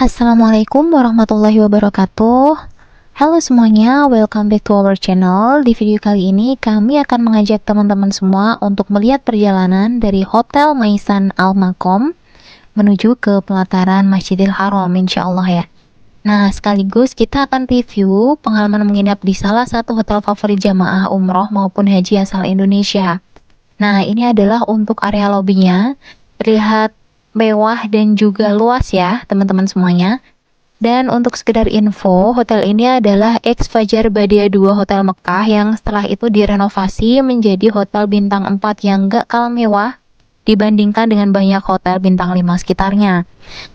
Assalamualaikum warahmatullahi wabarakatuh. Halo semuanya, welcome back to our channel. Di video kali ini kami akan mengajak teman-teman semua untuk melihat perjalanan dari Hotel Maisan Al Makom menuju ke pelataran Masjidil Haram, insya Allah ya. Nah, sekaligus kita akan review pengalaman menginap di salah satu hotel favorit jamaah umroh maupun haji asal Indonesia. Nah, ini adalah untuk area lobbynya, terlihat mewah dan juga luas ya teman-teman semuanya. Dan untuk sekedar info, hotel ini adalah ex Fajar Badia 2 Hotel Mekah yang setelah itu direnovasi menjadi hotel bintang 4 yang gak kalah mewah dibandingkan dengan banyak hotel bintang 5 sekitarnya.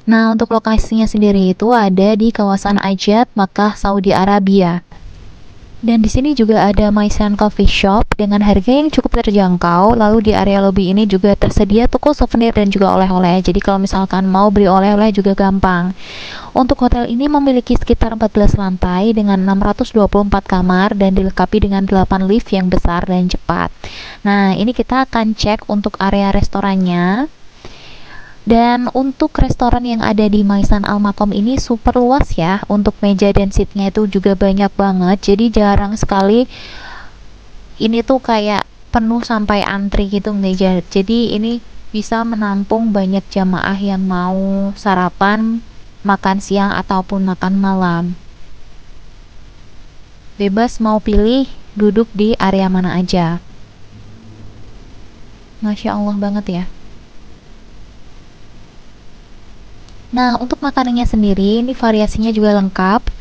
Nah, untuk lokasinya sendiri itu ada di kawasan Ajat, Makkah, Saudi Arabia. Dan di sini juga ada Maisan Coffee Shop dengan harga yang cukup terjangkau. Lalu di area lobby ini juga tersedia toko souvenir dan juga oleh-oleh. Jadi kalau misalkan mau beli oleh-oleh juga gampang. Untuk hotel ini memiliki sekitar 14 lantai dengan 624 kamar dan dilengkapi dengan 8 lift yang besar dan cepat. Nah, ini kita akan cek untuk area restorannya. Dan untuk restoran yang ada di Maisan Al Makom ini super luas ya. Untuk meja dan seatnya itu juga banyak banget. Jadi jarang sekali ini tuh kayak penuh sampai antri gitu meja. Jadi ini bisa menampung banyak jamaah yang mau sarapan, makan siang ataupun makan malam. Bebas mau pilih duduk di area mana aja. Masya Allah banget ya. Nah, untuk makanannya sendiri, ini variasinya juga lengkap.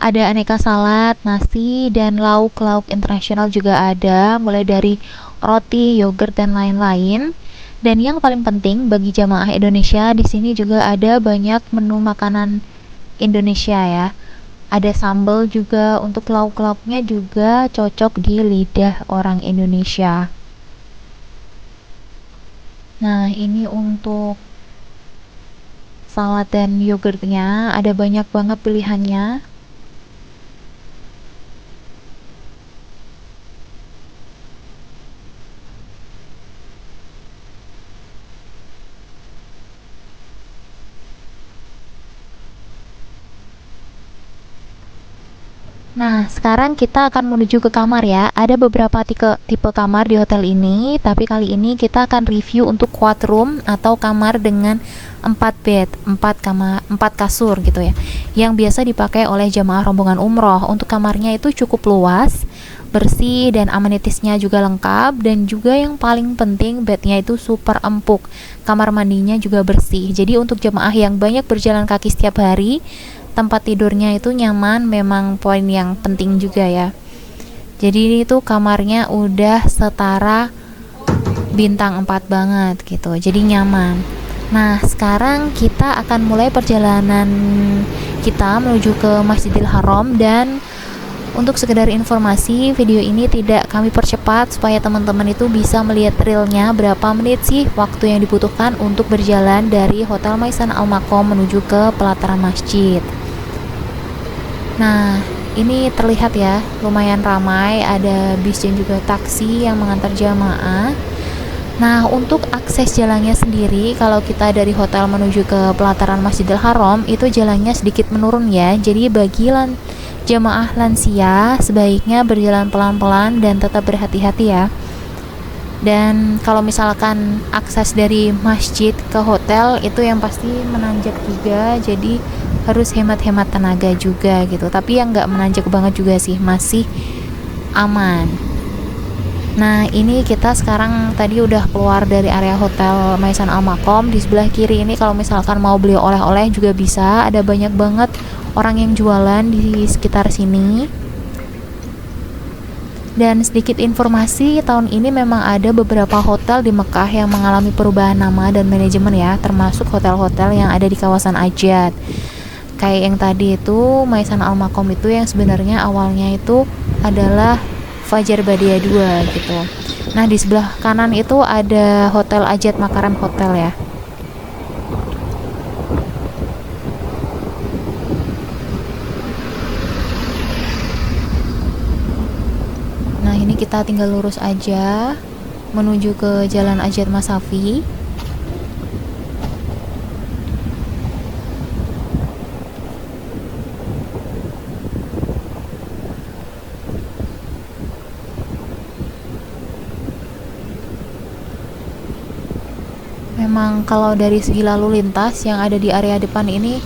Ada aneka salad, nasi, dan lauk-lauk internasional juga ada, mulai dari roti, yogurt, dan lain-lain. Dan yang paling penting bagi jamaah Indonesia, di sini juga ada banyak menu makanan Indonesia ya. Ada sambal juga, untuk lauk-lauknya juga cocok di lidah orang Indonesia. Nah, ini untuk salad dan yogurtnya ada banyak banget pilihannya. Nah, sekarang kita akan menuju ke kamar ya. Ada beberapa tipe kamar di hotel ini, tapi kali ini kita akan review untuk quad room atau kamar dengan 4 bed, 4 kamar, 4 kasur gitu ya. Yang biasa dipakai oleh jamaah rombongan umroh. Untuk kamarnya itu cukup luas, bersih dan amenitisnya juga lengkap, dan juga yang paling penting bednya itu super empuk. Kamar mandinya juga bersih. Jadi untuk jamaah yang banyak berjalan kaki setiap hari, tempat tidurnya itu nyaman, memang poin yang penting juga ya. Jadi itu kamarnya udah setara bintang 4 banget gitu, jadi nyaman. Nah, sekarang kita akan mulai perjalanan kita menuju ke Masjidil Haram. Dan untuk sekedar informasi, video ini tidak kami percepat supaya teman-teman itu bisa melihat realnya berapa menit sih waktu yang dibutuhkan untuk berjalan dari Hotel Maisan Al Makom menuju ke pelataran masjid. Nah, ini terlihat ya, lumayan ramai, ada bis dan juga taksi yang mengantar jamaah. Nah, untuk akses jalannya sendiri, kalau kita dari hotel menuju ke pelataran Masjidil Haram, itu jalannya sedikit menurun ya. Jadi bagi jamaah lansia, sebaiknya berjalan pelan-pelan dan tetap berhati-hati ya. Dan kalau misalkan akses dari masjid ke hotel itu yang pasti menanjak juga, jadi harus hemat-hemat tenaga juga gitu. Tapi yang nggak menanjak banget juga sih, masih aman. Nah, ini kita sekarang tadi udah keluar dari area hotel Maisan Al Makom. Di sebelah kiri ini kalau misalkan mau beli oleh-oleh juga bisa, ada banyak banget orang yang jualan di sekitar sini. Dan sedikit informasi, tahun ini memang ada beberapa hotel di Mekah yang mengalami perubahan nama dan manajemen ya, termasuk hotel-hotel yang ada di kawasan Ajat. Kayak yang tadi itu Maisan Al Makom itu yang sebenarnya awalnya itu adalah Fajar Badia 2 gitu. Nah, di sebelah kanan itu ada Hotel Ajat Makaram Hotel ya. Nah, ini kita tinggal lurus aja menuju ke Jalan Ajat Masafi. memang kalau dari segi lalu lintas yang ada di area depan ini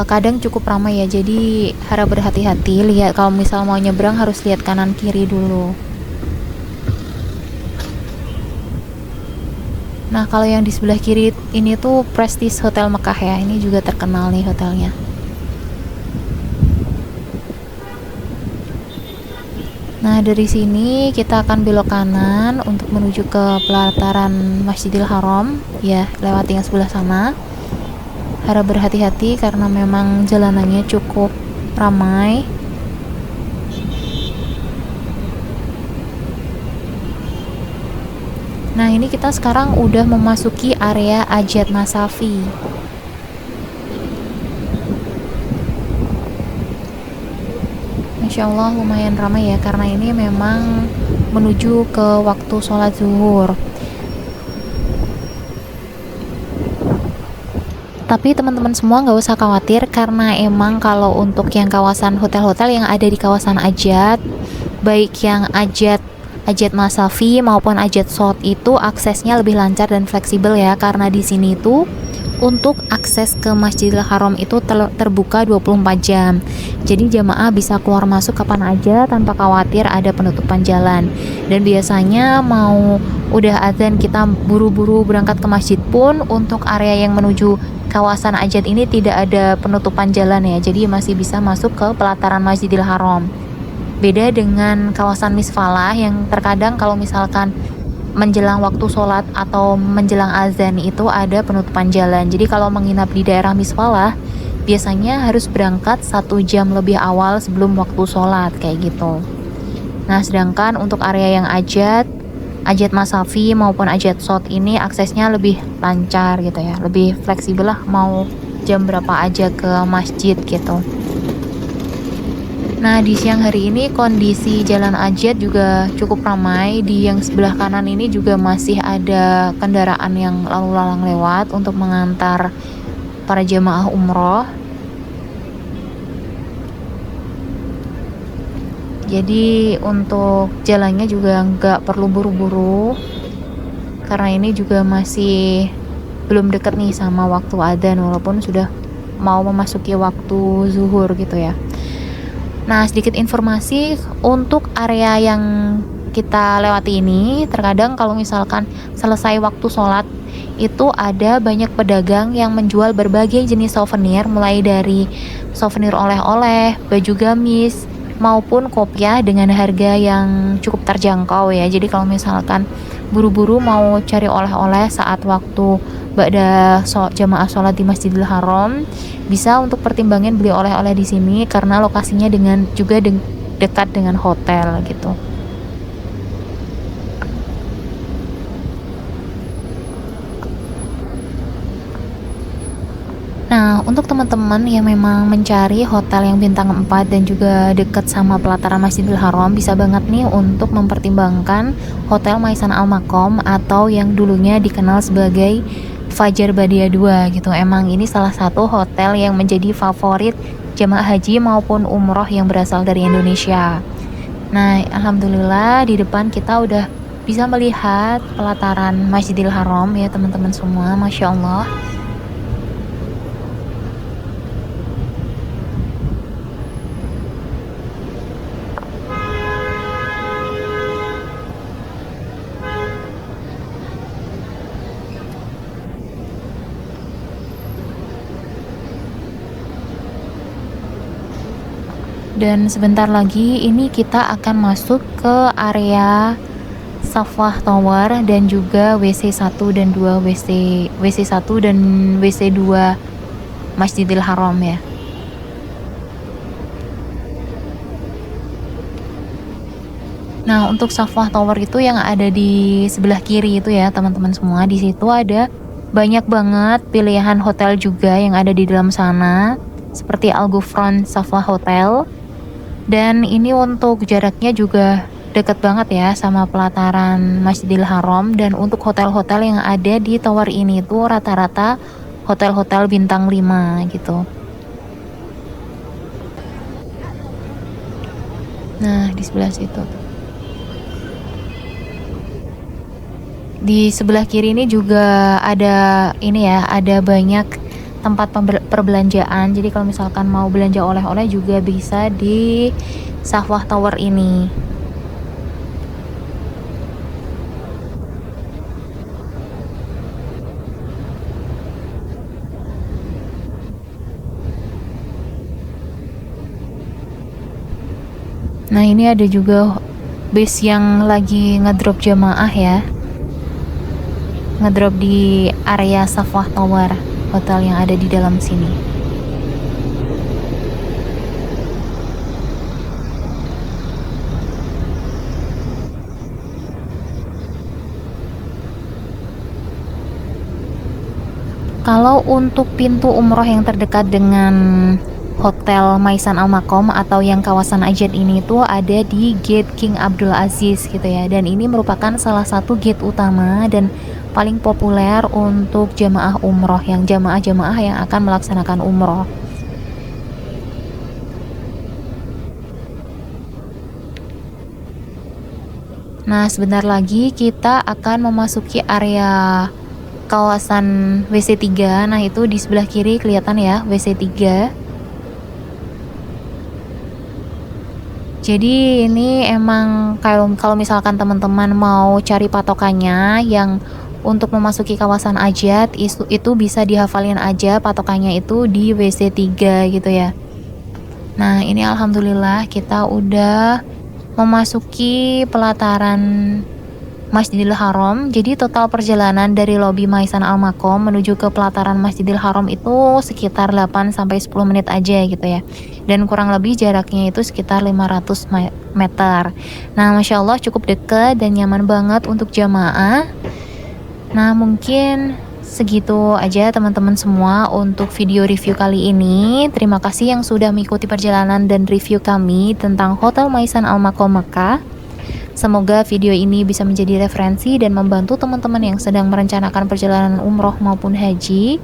kadang cukup ramai ya, jadi harap berhati-hati. Lihat kalau misal mau nyebrang harus lihat kanan kiri dulu. Nah, kalau yang di sebelah kiri ini tuh Prestige Hotel Mekah ya. Ini juga terkenal nih hotelnya. Nah, dari sini kita akan belok kanan untuk menuju ke pelataran Masjidil Haram ya, lewati yang sebelah sana. Harap berhati-hati karena memang jalanannya cukup ramai. Nah, ini kita sekarang udah memasuki area Ajat Nasafi. Masya Allah lumayan ramai ya, karena ini memang menuju ke waktu sholat zuhur. Tapi teman-teman semua nggak usah khawatir, karena emang kalau untuk yang kawasan hotel-hotel yang ada di kawasan Ajat, baik yang Ajat Nasafi maupun Ajat Sot itu aksesnya lebih lancar dan fleksibel ya, karena di sini tuh untuk akses ke Masjidil Haram itu terbuka 24 jam. Jadi jamaah bisa keluar masuk kapan aja tanpa khawatir ada penutupan jalan. Dan biasanya mau udah azan kita buru-buru berangkat ke masjid pun untuk area yang menuju kawasan Ajat ini tidak ada penutupan jalan ya. Jadi masih bisa masuk ke pelataran Masjidil Haram. Beda dengan kawasan Misfalah yang terkadang kalau misalkan menjelang waktu sholat atau menjelang azan itu ada penutupan jalan. Jadi kalau menginap di daerah Misfalah biasanya harus berangkat 1 jam lebih awal sebelum waktu sholat kayak gitu. Nah, sedangkan untuk area yang Ajat Nasafi maupun Ajat Sot ini aksesnya lebih lancar gitu ya, lebih fleksibel lah, mau jam berapa aja ke masjid gitu. Nah, di siang hari ini kondisi Jalan Ajat juga cukup ramai. Di yang sebelah kanan ini juga masih ada kendaraan yang lalu lalang lewat untuk mengantar para jemaah umroh. Jadi untuk jalannya juga nggak perlu buru-buru, karena ini juga masih belum dekat nih sama waktu adzan, walaupun sudah mau memasuki waktu zuhur gitu ya. Nah, sedikit informasi untuk area yang kita lewati ini, terkadang kalau misalkan selesai waktu sholat itu ada banyak pedagang yang menjual berbagai jenis souvenir, mulai dari souvenir oleh-oleh, baju gamis, maupun kopiah dengan harga yang cukup terjangkau ya. Jadi kalau misalkan buru-buru mau cari oleh-oleh saat waktu jamaah sholat di Masjidil Haram, bisa untuk pertimbangin beli oleh-oleh di sini karena lokasinya juga dekat dengan hotel gitu. Nah, untuk teman-teman yang memang mencari hotel yang bintang 4 dan juga dekat sama pelataran Masjidil Haram, bisa banget nih untuk mempertimbangkan Hotel Maisan Al Maqam atau yang dulunya dikenal sebagai Fajar Badia 2 gitu. Emang ini salah satu hotel yang menjadi favorit jemaah haji maupun umroh yang berasal dari Indonesia. Nah, alhamdulillah di depan kita udah bisa melihat pelataran Masjidil Haram ya teman-teman semua, Masya Allah. Dan sebentar lagi ini kita akan masuk ke area Safwah Tower dan juga WC 1 dan 2 WC 1 dan WC 2 Masjidil Haram ya. Nah, untuk Safwah Tower itu yang ada di sebelah kiri itu ya, teman-teman semua. Di situ ada banyak banget pilihan hotel juga yang ada di dalam sana, seperti Al Ghufran Safwah Hotel. Dan ini untuk jaraknya juga dekat banget ya sama pelataran Masjidil Haram. Dan untuk hotel-hotel yang ada di tower ini tuh rata-rata hotel-hotel bintang 5 gitu. Nah, di sebelah situ. Di sebelah kiri ini juga ada ini ya, ada banyak tempat perbelanjaan. Jadi kalau misalkan mau belanja oleh-oleh juga bisa di Safwah Tower ini. Nah, ini ada juga base yang lagi ngedrop jamaah ya. Ngedrop di area Safwah Tower, hotel yang ada di dalam sini. Kalau untuk pintu umroh yang terdekat dengan Hotel Maisan Al Makom atau yang kawasan Ajat ini tuh ada di Gate King Abdul Aziz gitu ya. Dan ini merupakan salah satu gate utama dan paling populer untuk jamaah umroh, yang jamaah-jamaah yang akan melaksanakan umroh. Nah, sebentar lagi kita akan memasuki area kawasan WC 3. Nah, itu di sebelah kiri kelihatan ya WC 3. Jadi ini emang kalau misalkan teman-teman mau cari patokannya yang untuk memasuki kawasan Ajat itu bisa dihafalin aja patokannya itu di WC 3 gitu ya. Nah, ini alhamdulillah kita udah memasuki pelataran Masjidil Haram. Jadi total perjalanan dari lobi Maisan Al Makom menuju ke pelataran Masjidil Haram itu sekitar 8 sampai 10 menit aja gitu ya. Dan kurang lebih jaraknya itu sekitar 500 meter. Nah, Masya Allah cukup dekat dan nyaman banget untuk jamaah. Nah, mungkin segitu aja teman-teman semua untuk video review kali ini. Terima kasih yang sudah mengikuti perjalanan dan review kami tentang Hotel Maisan Al Makom Mekah. Semoga video ini bisa menjadi referensi dan membantu teman-teman yang sedang merencanakan perjalanan umroh maupun haji.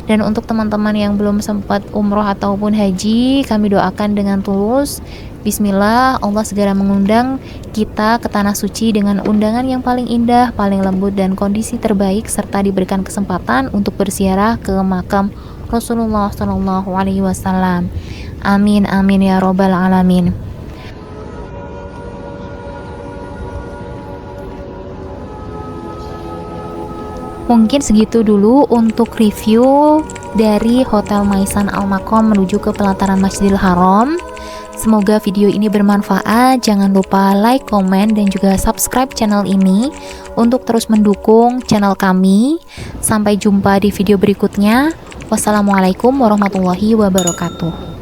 Dan untuk teman-teman yang belum sempat umroh ataupun haji, kami doakan dengan tulus, bismillah, Allah segera mengundang kita ke tanah suci dengan undangan yang paling indah, paling lembut dan kondisi terbaik, serta diberikan kesempatan untuk berziarah ke makam Rasulullah SAW. Amin amin ya robbal alamin. Mungkin segitu dulu untuk review dari Hotel Maisan Al Makom menuju ke pelataran Masjidil Haram. Semoga video ini bermanfaat. Jangan lupa like, komen, dan juga subscribe channel ini untuk terus mendukung channel kami. Sampai jumpa di video berikutnya. Wassalamualaikum warahmatullahi wabarakatuh.